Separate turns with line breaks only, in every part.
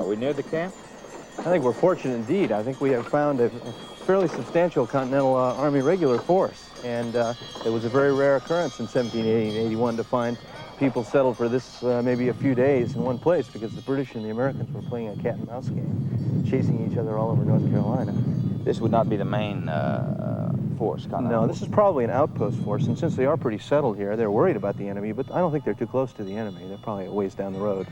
Are we near the camp?
I think we're fortunate indeed. I think we have found a fairly substantial Continental Army regular force, and it was a very rare occurrence in 1780 and 81 to find people settled for this maybe a few days in one place, because the British and the Americans were playing a cat and mouse game, chasing each other all over North Carolina.
This would not be the main force,
No, this is probably an outpost force, and since they are pretty settled here, they're worried about the enemy, but I don't think they're too close to the enemy. They're probably a ways down the road.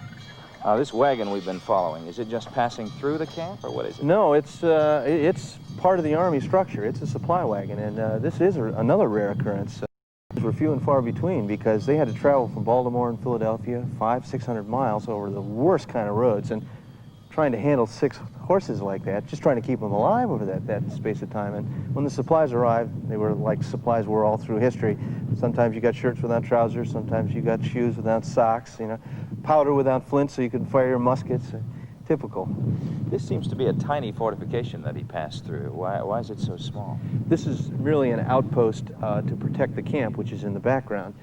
This wagon we've been following, is it just passing through the camp, or what is it?
No, it's part of the Army structure. It's a supply wagon, and this is another rare occurrence. Were few and far between, because they had to travel from Baltimore and Philadelphia 500-600 miles over the worst kind of roads, and trying to handle 6 horses like that, just trying to keep them alive over that space of time. And when the supplies arrived, they were like supplies were all through history. Sometimes you got shirts without trousers, sometimes you got shoes without socks, you know, powder without flint so you could fire your muskets. Typical.
This seems to be a tiny fortification that he passed through. Why is it so small?
This is merely an outpost to protect the camp, which is in the background.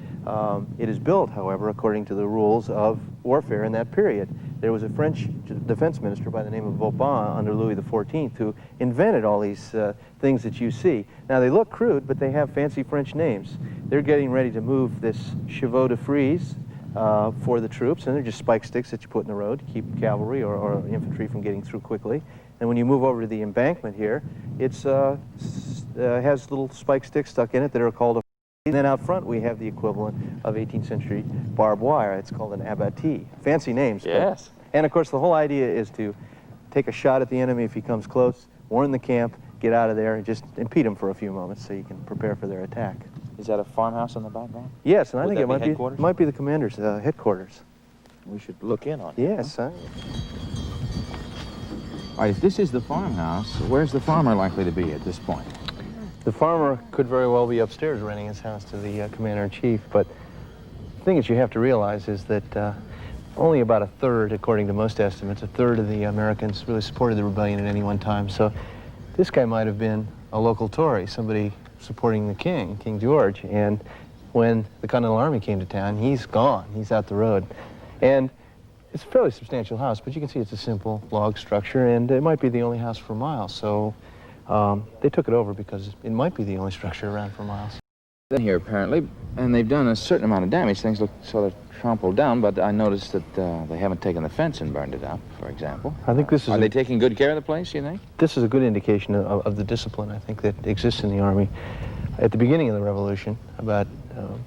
It is built, however, according to the rules of warfare in that period. There was a French defense minister by the name of Vauban under Louis XIV who invented all these things that you see. Now, they look crude, but they have fancy French names. They're getting ready to move this chevaux de frise for the troops, and they're just spike sticks that you put in the road to keep cavalry or infantry from getting through quickly. And when you move over to the embankment here, it's has little spike sticks stuck in it that are called a. And then out front we have the equivalent of 18th century barbed wire. It's called an abatis. Fancy names.
Yes.
And of course the whole idea is to take a shot at the enemy if he comes close, warn the camp, get out of there, and just impede him for a few moments so you can prepare for their attack.
Is that a farmhouse in the background?
Yes, and I
Would
think
that
it might be the commander's headquarters.
We should look in on it.
Yes.
Huh? All right, if this is the farmhouse, where's the farmer likely to be at this point?
The farmer could very well be upstairs renting his house to the commander-in-chief, but the thing that you have to realize is that only about a third, according to most estimates, a third of the Americans really supported the rebellion at any one time. So this guy might have been a local Tory, somebody supporting the king, King George, and when the Continental Army came to town, he's gone, he's out the road. And it's a fairly substantial house, but you can see it's a simple log structure, and it might be the only house for miles, so they took it over because it might be the only structure around for miles.
In here, apparently, and they've done a certain amount of damage. Things look sort of trampled down, but I noticed that they haven't taken the fence and burned it up, for example.
I think this is...
Are they taking good care of the place, you think?
This is a good indication of the discipline, I think, that exists in the Army. At the beginning of the Revolution, about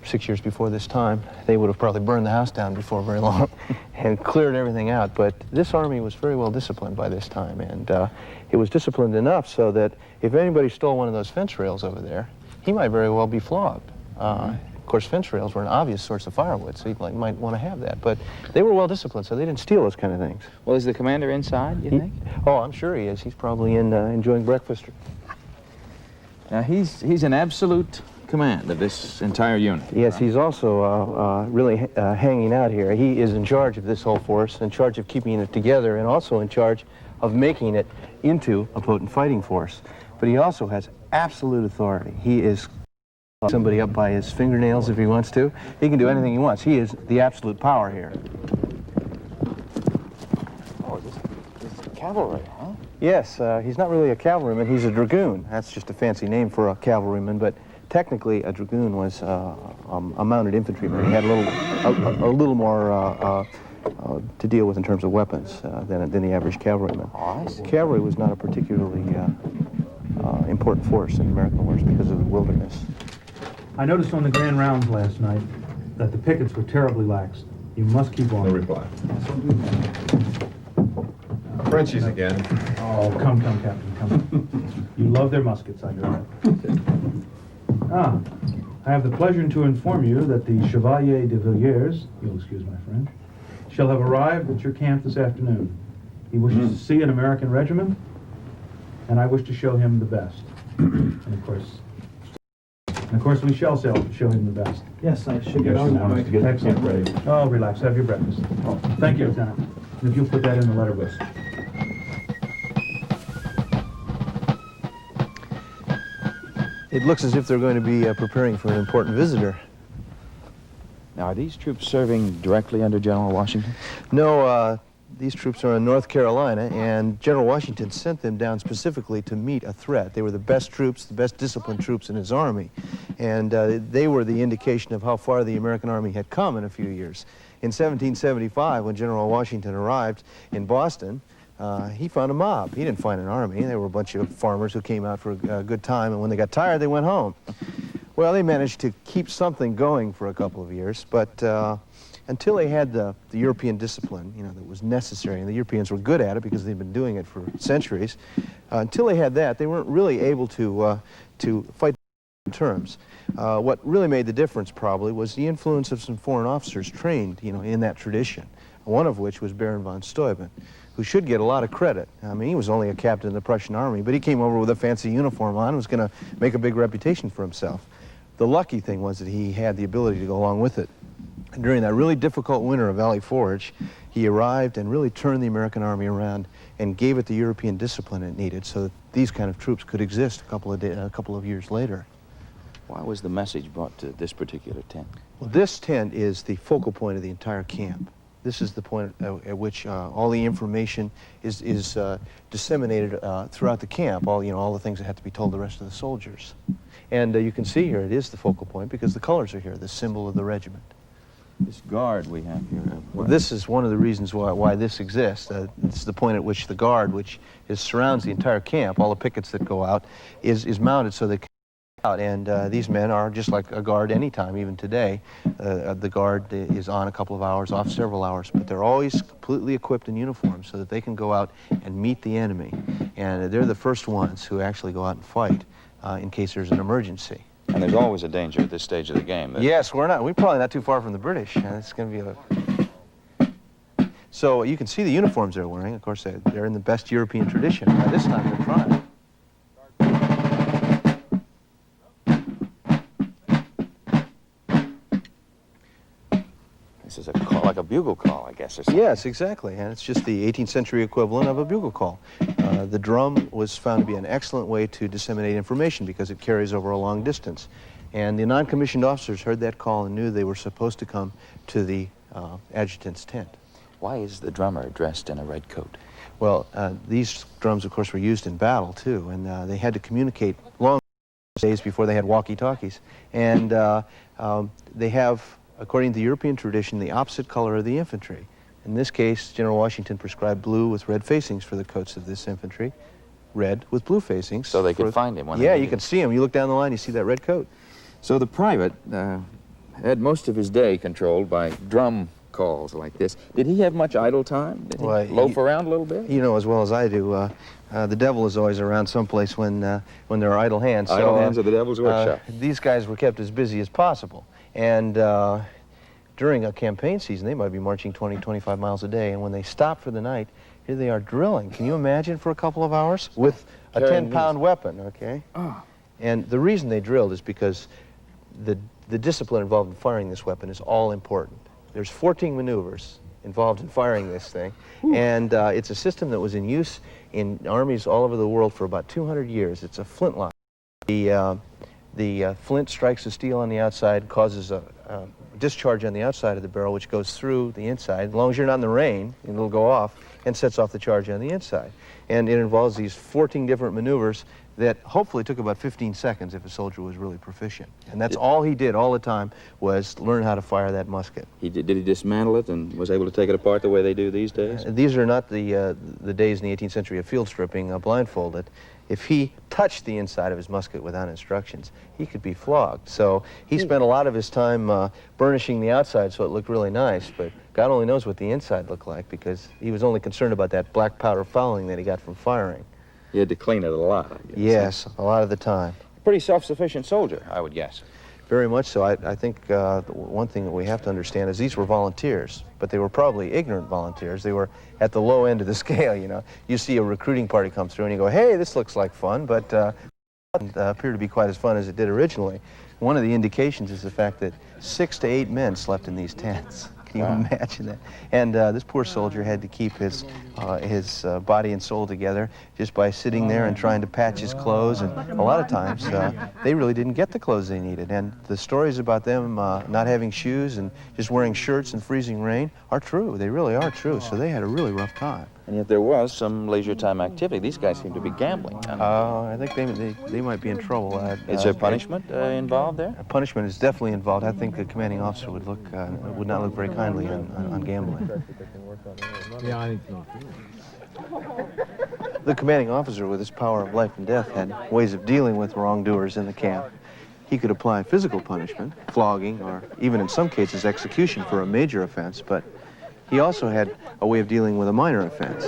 6 years before this time, they would have probably burned the house down before very long and cleared everything out. But this Army was very well disciplined by this time, and it was disciplined enough so that if anybody stole one of those fence rails over there, he might very well be flogged. Of course, fence rails were an obvious source of firewood, so you might want to have that. But they were well disciplined, so they didn't steal those kind of things.
Well, is the commander inside, you think?
Oh, I'm sure he is. He's probably enjoying breakfast.
Now, he's in absolute command of this entire unit.
Yes, he's also really hanging out here. He is in charge of this whole force, in charge of keeping it together, and also in charge of making it into a potent fighting force. But he also has absolute authority. He is somebody up by his fingernails if he wants to. He can do anything he wants. He is the absolute power here.
Oh, this is cavalry, huh?
Yes, he's not really a cavalryman. He's a dragoon. That's just a fancy name for a cavalryman, but technically a dragoon was a mounted infantryman. He had a little more to deal with in terms of weapons than the average cavalryman.
Oh, I see.
Cavalry was not a particularly important force in American wars because of the wilderness.
I noticed on the grand rounds last night that the pickets were terribly lax. You must keep on.
No reply. Frenchies again.
Oh, come, Captain, come. You love their muskets, I know that. I have the pleasure to inform you that the Chevalier de Villiers, you'll excuse my French, shall have arrived at your camp this afternoon. He wishes to see an American regiment, and I wish to show him the best. And of course, we shall show him the best.
Yes, I should get on now.
Excellent.
ready.
Oh, relax. Have your breakfast. Oh, thank you, Lieutenant. And if you'll put that in the letter book.
It looks as if they're going to be preparing for an important visitor.
Now, are these troops serving directly under General Washington?
No, These troops are in North Carolina, and General Washington sent them down specifically to meet a threat. They were the best troops, the best disciplined troops in his army, and they were the indication of how far the American army had come in a few years. In 1775, when General Washington arrived in Boston, he found a mob. He didn't find an army. They were a bunch of farmers who came out for a good time, and when they got tired, they went home. Well, they managed to keep something going for a couple of years, but until they had the European discipline, you know, that was necessary, and the Europeans were good at it because they'd been doing it for centuries, until they had that, they weren't really able to fight in terms. What really made the difference probably was the influence of some foreign officers trained, you know, in that tradition, one of which was Baron von Steuben, who should get a lot of credit. I mean, he was only a captain in the Prussian army, but he came over with a fancy uniform on and was going to make a big reputation for himself. The lucky thing was that he had the ability to go along with it. And during that really difficult winter of Valley Forge, he arrived and really turned the American army around and gave it the European discipline it needed so that these kind of troops could exist a couple of years later.
Why was the message brought to this particular tent?
Well, this tent is the focal point of the entire camp. This is the point at which all the information is disseminated throughout the camp, all the things that have to be told the rest of the soldiers. And you can see here it is the focal point because the colors are here, the symbol of the regiment.
This guard we have here.
Well, this is one of the reasons why this exists. It's the point at which the guard, which surrounds the entire camp, all the pickets that go out, is mounted so they can go out. And these men are just like a guard anytime, even today. The guard is on a couple of hours, off several hours, but they're always completely equipped in uniform so that they can go out and meet the enemy. And they're the first ones who actually go out and fight in case there's an emergency.
And there's always a danger at this stage of the game.
Yes, we're probably not too far from the British. It's going to be a... So you can see the uniforms they're wearing. Of course, they're in the best European tradition. By this time, they're trying.
This is a call, like a bugle call, I guess, or something.
Yes, exactly. And it's just the 18th century equivalent of a bugle call. The drum was found to be an excellent way to disseminate information because it carries over a long distance. And the non-commissioned officers heard that call and knew they were supposed to come to the adjutant's tent.
Why is the drummer dressed in a red coat?
Well, these drums, of course, were used in battle, too, and they had to communicate long days before they had walkie-talkies. And they have, according to European tradition, the opposite color of the infantry. In this case, General Washington prescribed blue with red facings for the coats of this infantry, red with blue facings.
So they could find him when
Yeah,
they
you can see him. You look down the line, you see that red coat.
So the private had most of his day controlled by drum calls like this. Did he have much idle time? Did he loaf around a little bit?
You know as well as I do, the devil is always around someplace when there are idle hands.
Idle hands are the devil's workshop.
These guys were kept as busy as possible. And during a campaign season, they might be marching 20, 25 miles a day. And when they stop for the night, here they are drilling. Can you imagine for a couple of hours? With a 10-pound weapon, okay? Oh. And the reason they drilled is because the discipline involved in firing this weapon is all important. There's 14 maneuvers involved in firing this thing. Ooh. And it's a system that was in use in armies all over the world for about 200 years. It's a flintlock. The flint strikes the steel on the outside, causes a discharge on the outside of the barrel, which goes through the inside. As long as you're not in the rain, it'll go off and sets off the charge on the inside. And it involves these 14 different maneuvers that hopefully took about 15 seconds if a soldier was really proficient. And that's all he did all the time was learn how to fire that musket.
Did he dismantle it and was able to take it apart the way they do these days?
These are not the days in the 18th century of field stripping blindfolded. If he touched the inside of his musket without instructions, he could be flogged. So he spent a lot of his time burnishing the outside so it looked really nice, but God only knows what the inside looked like because he was only concerned about that black powder fouling that he got from firing.
He had to clean it a lot, I guess.
Yes, a lot of the time.
Pretty self-sufficient soldier, I would guess.
Very much so. I think one thing that we have to understand is these were volunteers, but they were probably ignorant volunteers. They were at the low end of the scale, you know. You see a recruiting party come through and you go, hey, this looks like fun, but it doesn't appear to be quite as fun as it did originally. One of the indications is the fact that 6 to 8 men slept in these tents. Can you imagine that? And this poor soldier had to keep his body and soul together just by sitting there and trying to patch his clothes. And a lot of times they really didn't get the clothes they needed. And the stories about them not having shoes and just wearing shirts in freezing rain are true. They really are true. So they had a really rough time.
And yet there was some leisure time activity. These guys seem to be gambling.
I think they might be in trouble.
Is there punishment involved there?
Punishment is definitely involved. I think the commanding officer would not look very kindly on gambling.
Yeah, I think so.
The commanding officer, with his power of life and death, had ways of dealing with wrongdoers in the camp. He could apply physical punishment, flogging, or even in some cases execution for a major offense, but he also had a way of dealing with a minor offense,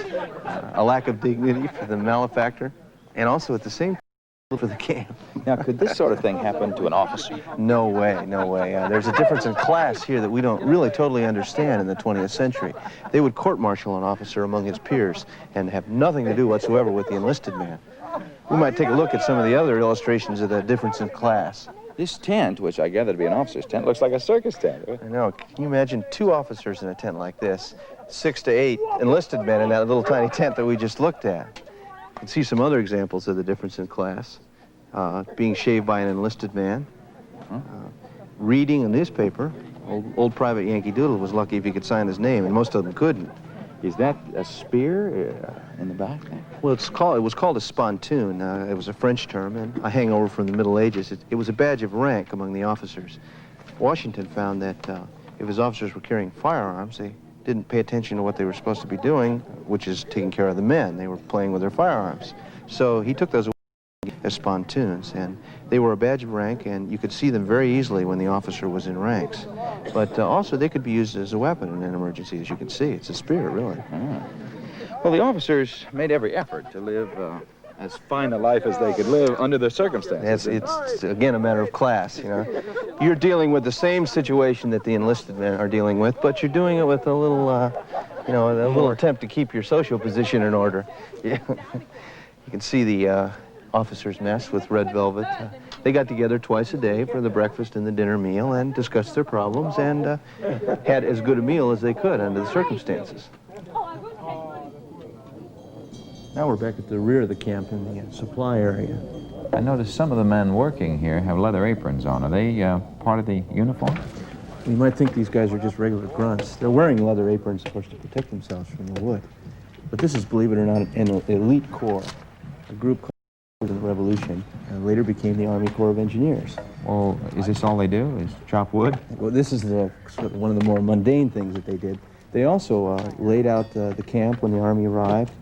a lack of dignity for the malefactor, and also at the same time for the camp.
Now, could this sort of thing happen to an officer?
No way, no way. There's a difference in class here that we don't really totally understand in the 20th century. They would court-martial an officer among his peers and have nothing to do whatsoever with the enlisted man. We might take a look at some of the other illustrations of that difference in class.
This tent, which I gather to be an officer's tent, looks like a circus tent.
I know. Can you imagine 2 officers in a tent like this, 6 to 8 enlisted men in that little tiny tent that we just looked at? You can see some other examples of the difference in class. Being shaved by an enlisted man, reading a newspaper. Old Private Yankee Doodle was lucky if he could sign his name, and most of them couldn't.
Is that a spear in the back there?
Well, it was called a spontoon. It was a French term and a hangover from the Middle Ages. It was a badge of rank among the officers. Washington found that if his officers were carrying firearms, they didn't pay attention to what they were supposed to be doing, which is taking care of the men. They were playing with their firearms. So he took those as spontoons, and they were a badge of rank, and you could see them very easily when the officer was in ranks. But also they could be used as a weapon in an emergency, as you can see. It's a spear, really.
Well, the officers made every effort to live as fine a life as they could live under the circumstances.
It's again, a matter of class, you know. You're dealing with the same situation that the enlisted men are dealing with, but you're doing it with a little, a little attempt to keep your social position in order. Yeah. You can see the officers' mess with red velvet. They got together twice a day for the breakfast and the dinner meal and discussed their problems and had as good a meal as they could under the circumstances. Now we're back at the rear of the camp in the supply area.
I noticed some of the men working here have leather aprons on. Are they part of the uniform?
You might think these guys are just regular grunts. They're wearing leather aprons, of course, to protect themselves from the wood. But this is, believe it or not, an elite corps, a group called the Revolution, and later became the Army Corps of Engineers.
Well, is this all they do, is chop wood?
Well, this is one of the more mundane things that they did. They also laid out the camp when the Army arrived.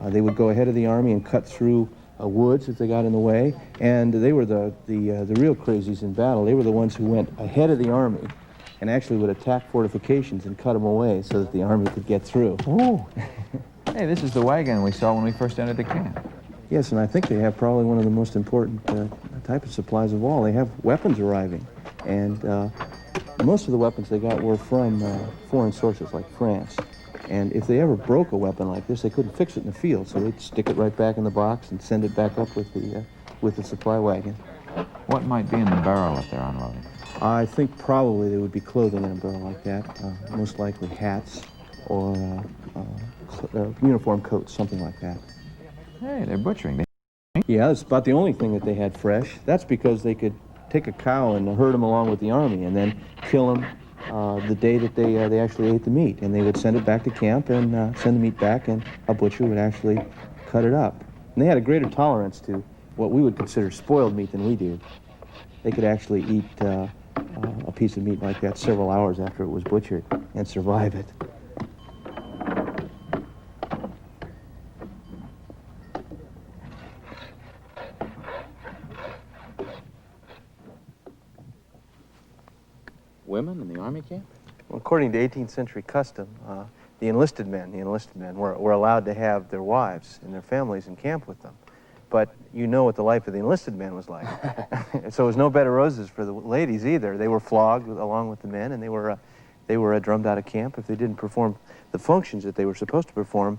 They would go ahead of the Army and cut through woods if they got in the way, and they were the real crazies in battle. They were the ones who went ahead of the Army and actually would attack fortifications and cut them away so that the Army could get through.
Oh, hey, this is the wagon we saw when we first entered the camp.
Yes, and I think they have probably one of the most important type of supplies of all. They have weapons arriving, and most of the weapons they got were from foreign sources like France. And if they ever broke a weapon like this, they couldn't fix it in the field, so they'd stick it right back in the box and send it back up with the supply wagon.
What might be in the barrel that they're unloading?
I think probably there would be clothing in a barrel like that, most likely hats or uniform coats, something like that.
Hey, they're butchering.
Yeah, that's about the only thing that they had fresh. That's because they could take a cow and herd them along with the Army and then kill them the day that they actually ate the meat. And they would send it back to camp and send the meat back, and a butcher would actually cut it up. And they had a greater tolerance to what we would consider spoiled meat than we do. They could actually eat a piece of meat like that several hours after it was butchered and survive it.
Women in the Army camp?
Well, according to 18th century custom, the enlisted men were allowed to have their wives and their families in camp with them. But you know what the life of the enlisted man was like. So it was no bed of roses for the ladies either. They were flogged along with the men, and they were drummed out of camp if they didn't perform the functions that they were supposed to perform,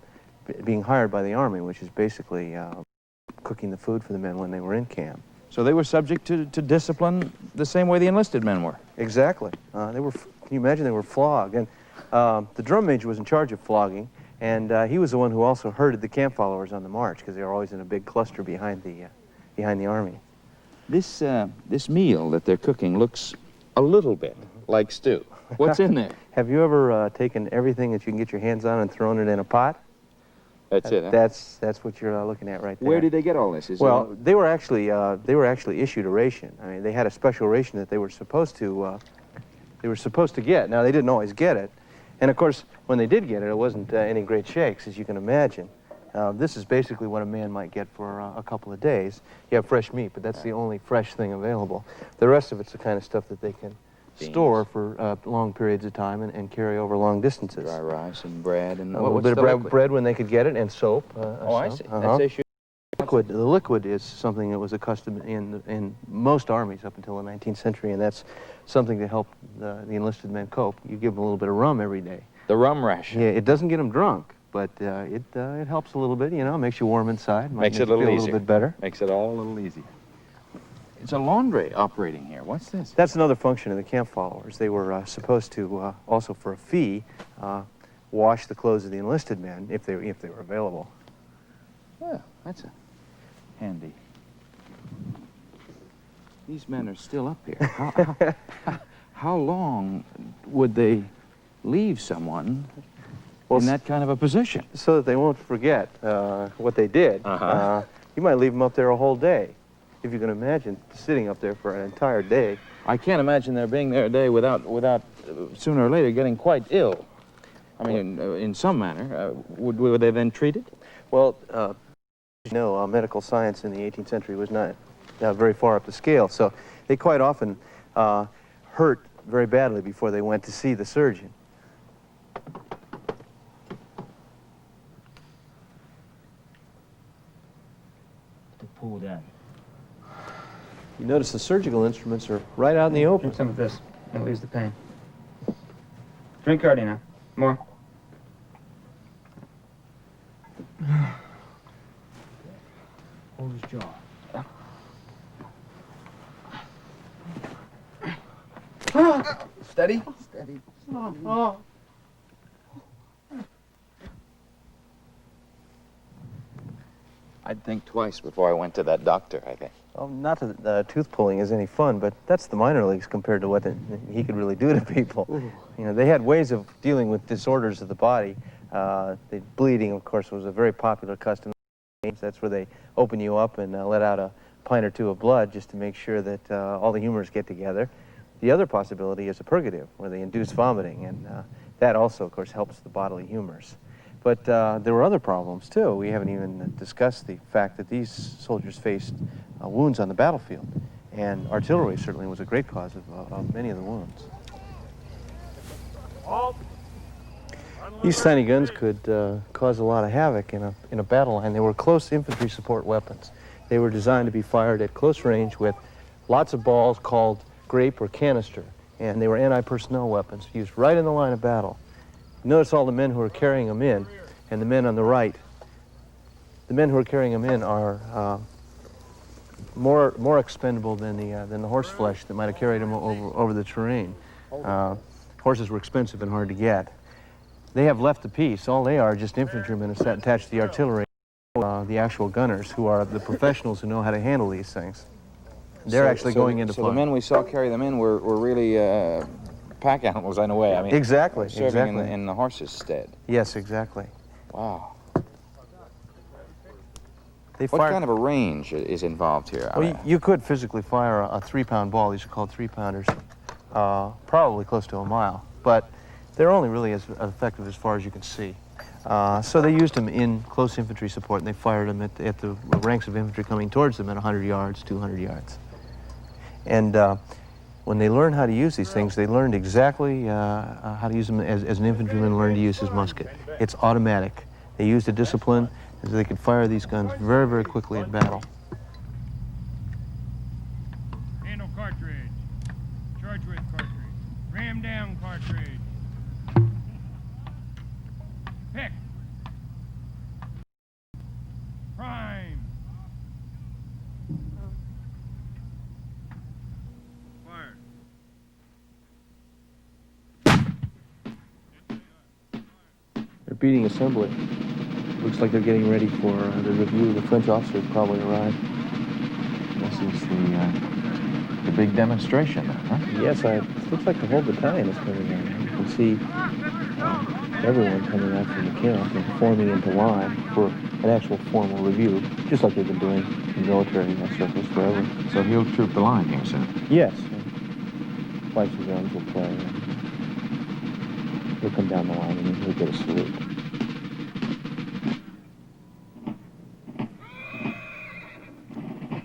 being hired by the Army, which is basically cooking the food for the men when they were in camp.
So they were subject to discipline the same way the enlisted men were?
Exactly. Can you imagine? They were flogged. And The drum major was in charge of flogging, and he was the one who also herded the camp followers on the march because they were always in a big cluster behind the army.
This meal that they're cooking looks a little bit like stew. What's in there?
Have you ever taken everything that you can get your hands on and thrown it in a pot?
That's it, huh?
That's what you're looking at right there.
Where did they get all this?
Well, they were actually issued a ration. I mean, they had a special ration that they were supposed to get. Now, they didn't always get it, and of course, when they did get it, it wasn't any great shakes, as you can imagine. This is basically what a man might get for a couple of days. You have fresh meat, but that's the only fresh thing available. The rest of it's the kind of stuff that they can store for long periods of time and carry over long distances.
Dry rice and bread and
A little bit of bread when they could get it, and soap.
I see.
Uh-huh.
That's issue.
The liquid is something that was accustomed in most armies up until the 19th century, and that's something to help the enlisted men cope. You give them a little bit of rum every day.
The rum ration.
Yeah, it doesn't get them drunk, but it helps a little bit. You know, makes you warm inside.
Makes
it
it a little
feel
easier.
a little bit better.
Makes it all a little easier. It's a laundry operating here. What's this?
That's another function of the camp followers. They were supposed to also, for a fee, wash the clothes of the enlisted men if they were available.
Well, that's a handy. These men are still up here. How long would they leave someone in that kind of a position?
So that they won't forget what they did. You might leave them up there a whole day, if you can imagine sitting up there for an entire day.
I can't imagine there being there a day without sooner or later getting quite ill. I mean, in some manner. Would they then treated?
Well, you know, medical science in the 18th century was not very far up the scale, so they quite often hurt very badly before they went to see the surgeon.
To pull that.
You notice the surgical instruments are right out in the open.
Drink some of this. It relieves the pain. Drink already now. More.
Hold his jaw.
Steady? Steady. I'd think twice before I went to that doctor, I think.
Well, not that tooth pulling is any fun, but that's the minor leagues compared to what he could really do to people. You know, they had ways of dealing with disorders of the body. The bleeding, of course, was a very popular custom. That's where they open you up and let out a pint or two of blood just to make sure that all the humors get together. The other possibility is a purgative, where they induce vomiting, and that also, of course, helps the bodily humors. But there were other problems, too. We haven't even discussed the fact that these soldiers faced wounds on the battlefield, and artillery certainly was a great cause of many of the wounds. These tiny guns could cause a lot of havoc in a battle line. They were close infantry support weapons. They were designed to be fired at close range with lots of balls called grape or canister, and they were anti-personnel weapons used right in the line of battle. Notice all the men who are carrying them in, and the men on the right. The men who are carrying them in are more expendable than the horse flesh that might have carried them over the terrain. Horses were expensive and hard to get. They have left the piece. All they are just infantrymen attached to the artillery, the actual gunners, who are the professionals who know how to handle these things. They're actually going into
So
fire.
the men we saw carry them in were really pack animals in a way. I mean,
Exactly,
serving
exactly.
in the horse's stead.
Yes, exactly.
Wow.
They
What
fire.
kind of a range is involved here? I
Well,
mean,
you could physically fire a 3-pound ball. These are called 3-pounders, probably close to a mile, but they're only really as effective as far as you can see. So they used them in close infantry support, and they fired them at the ranks of infantry coming towards them at 100 yards, 200 yards. And when they learned how to use these things, they learned exactly how to use them as an infantryman learned to use his musket. It's automatic. They used a discipline so they could fire these guns very, very quickly in battle.
Handle cartridge. Charge with cartridge. Ram down cartridge. Pick. Prime. Fire.
repeating assembly. Looks like they're getting ready for the review. The French officers probably arrived.
This is the big demonstration, huh?
Yes, it looks like the whole battalion is coming out. You can see everyone coming out from the camp and forming into line for an actual formal review, just like they've been doing in military circles forever.
So he'll troop the line here soon.
Yes. Flags and drums will play. He'll come down the line and then he'll get a salute.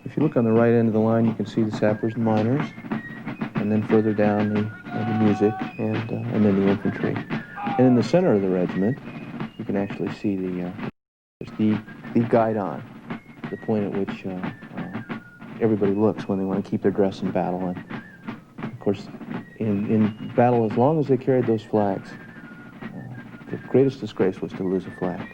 If you look on the right end of the line, you can see the sappers and miners, and then further down the music, and then the infantry. And in the center of the regiment, you can actually see the guidon, the point at which everybody looks when they want to keep their dress in battle. And of course, in battle, as long as they carried those flags, the greatest disgrace was to lose a flag.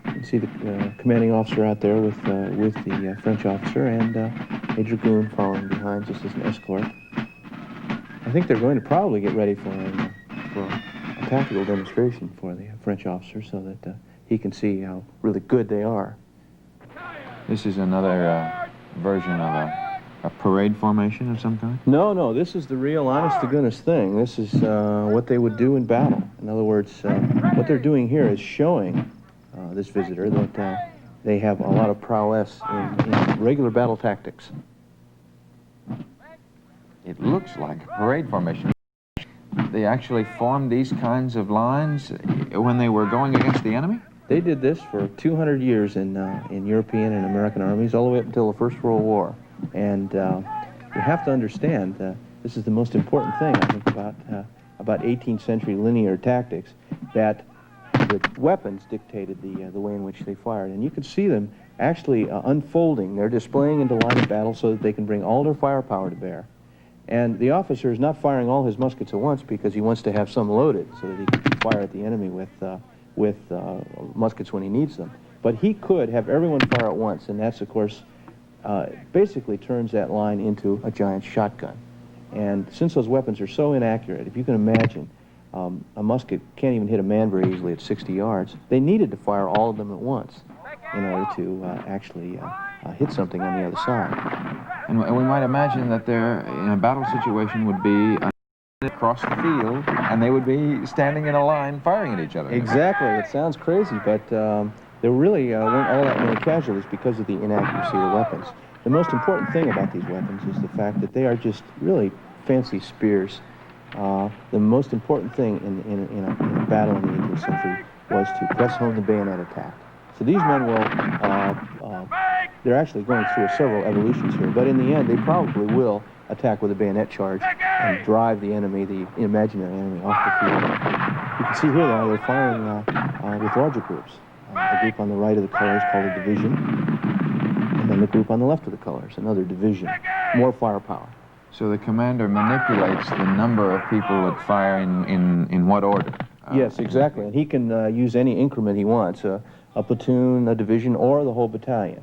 You can see the commanding officer out there with the French officer, and a dragoon following behind just as an escort. I think they're going to probably get ready for a tactical demonstration for the French officer so that he can see how really good they are.
This is another version of a parade formation of some kind?
No, this is the real honest-to-goodness thing. This is what they would do in battle. In other words, what they're doing here is showing this visitor that they have a lot of prowess in regular battle tactics.
It looks like a parade formation. They actually formed these kinds of lines when they were going against the enemy?
They did this for 200 years in European and American armies, all the way up until the First World War. And you have to understand, this is the most important thing, I think, about 18th century linear tactics, that the weapons dictated the way in which they fired. And you could see them actually unfolding. They're displaying into line of battle so that they can bring all their firepower to bear. And the officer is not firing all his muskets at once because he wants to have some loaded so that he can fire at the enemy with muskets when he needs them. But he could have everyone fire at once, and that's, of course, basically turns that line into a giant shotgun. And since those weapons are so inaccurate, if you can imagine, a musket can't even hit a man very easily at 60 yards, they needed to fire all of them at once in order to actually hit something on the other side.
And we might imagine that there, in a battle situation, would be across the field, and they would be standing in a line firing at each other.
Exactly. It sounds crazy, but there really weren't all that many casualties because of the inaccuracy of the weapons. The most important thing about these weapons is the fact that they are just really fancy spears. The most important thing in a battle in the 18th century was to press home the bayonet attack. So these men will, they're actually going through several evolutions here, but in the end they probably will attack with a bayonet charge and drive the enemy, the imaginary enemy, off the field. You can see here now they're firing with larger groups. The group on the right of the colors called a division, and then the group on the left of the colors, another division. More firepower.
So the commander manipulates the number of people that fire in what order?
Yes, exactly. And he can use any increment he wants, a platoon, a division, or the whole battalion.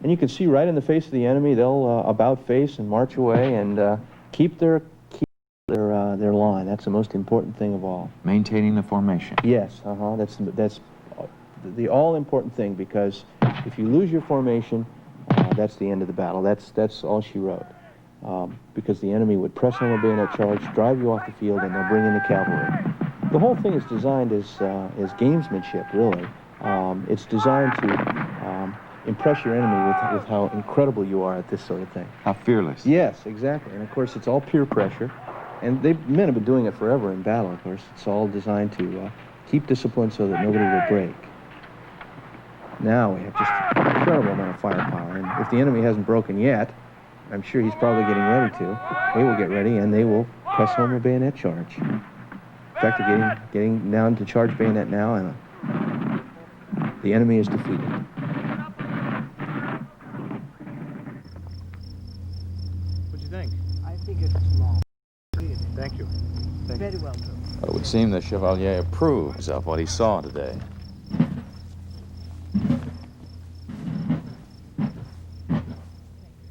And you can see right in the face of the enemy, they'll about face and march away and keep their line. That's the most important thing of all.
Maintaining the formation.
Yes, that's the all-important thing, because if you lose your formation, that's the end of the battle. That's all she wrote. Because the enemy would press home a bayonet charge, drive you off the field, and they'll bring in the cavalry. The whole thing is designed as gamesmanship, really. It's designed to impress your enemy with how incredible you are at this sort of thing.
How fearless.
Yes, exactly. And of course, it's all peer pressure. And men have been doing it forever in battle, of course. It's all designed to keep discipline so that nobody will break. Now we have just an incredible amount of firepower. And if the enemy hasn't broken yet, I'm sure he's probably getting ready to. They will get ready, and they will press home a bayonet charge. In fact, they're getting down to charge bayonet now, and the enemy is defeated.
What do you think?
I think it's small.
Thank you.
Very well done.
Well, it would seem the Chevalier approves of what he saw today.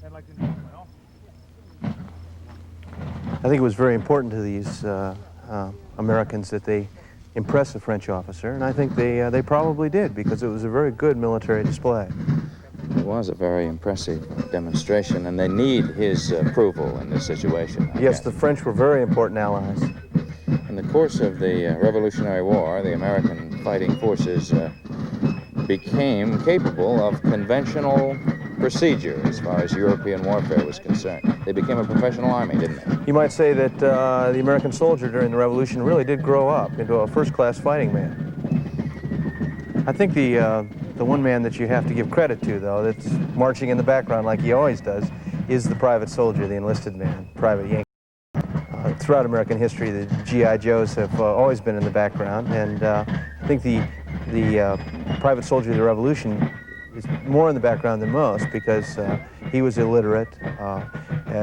I'd like to know,
I think it was very important to these Americans that they impress a French officer, and I think they probably did, because it was a very good military display.
It was a very impressive demonstration, and they need his approval in this situation. I
Yes,
guess.
the French were very important allies.
In the course of the Revolutionary War, the American fighting forces became capable of conventional procedure as far as European warfare was concerned. They became a professional army, didn't they?
You might say that the American soldier during the Revolution really did grow up into a first-class fighting man. I think the one man that you have to give credit to, though, that's marching in the background like he always does, is the private soldier, the enlisted man, Private Yankee. Throughout American history, the G.I. Joes have always been in the background, and I think the private soldier of the Revolution is more in the background than most, because he was illiterate.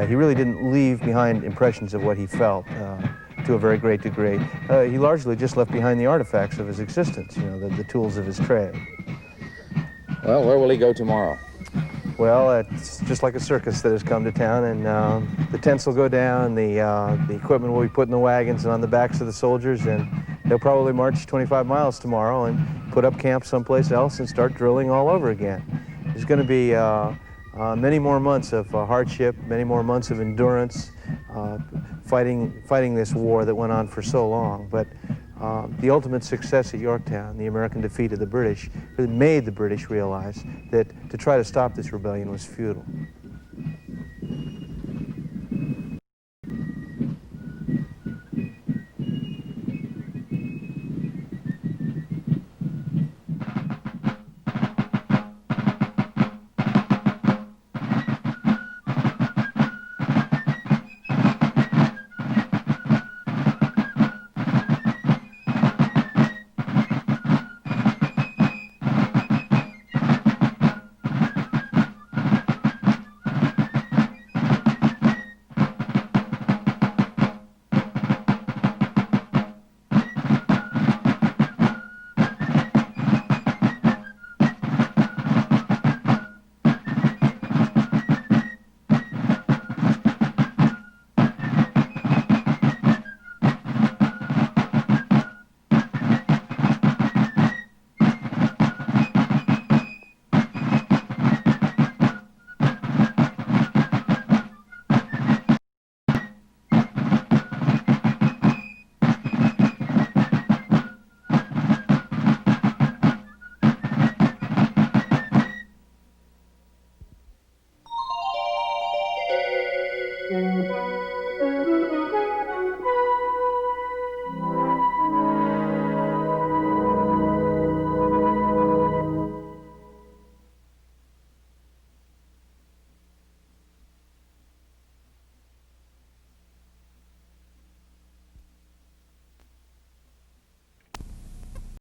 He really didn't leave behind impressions of what he felt to a very great degree. He largely just left behind the artifacts of his existence, you know, the tools of his trade.
Well, where will he go tomorrow?
Well, it's just like a circus that has come to town, and the tents will go down, the equipment will be put in the wagons and on the backs of the soldiers, and they'll probably march 25 miles tomorrow and put up camp someplace else and start drilling all over again. There's going to be many more months of hardship, many more months of endurance, fighting this war that went on for so long. But the ultimate success at Yorktown, the American defeat of the British, really made the British realize that to try to stop this rebellion was futile.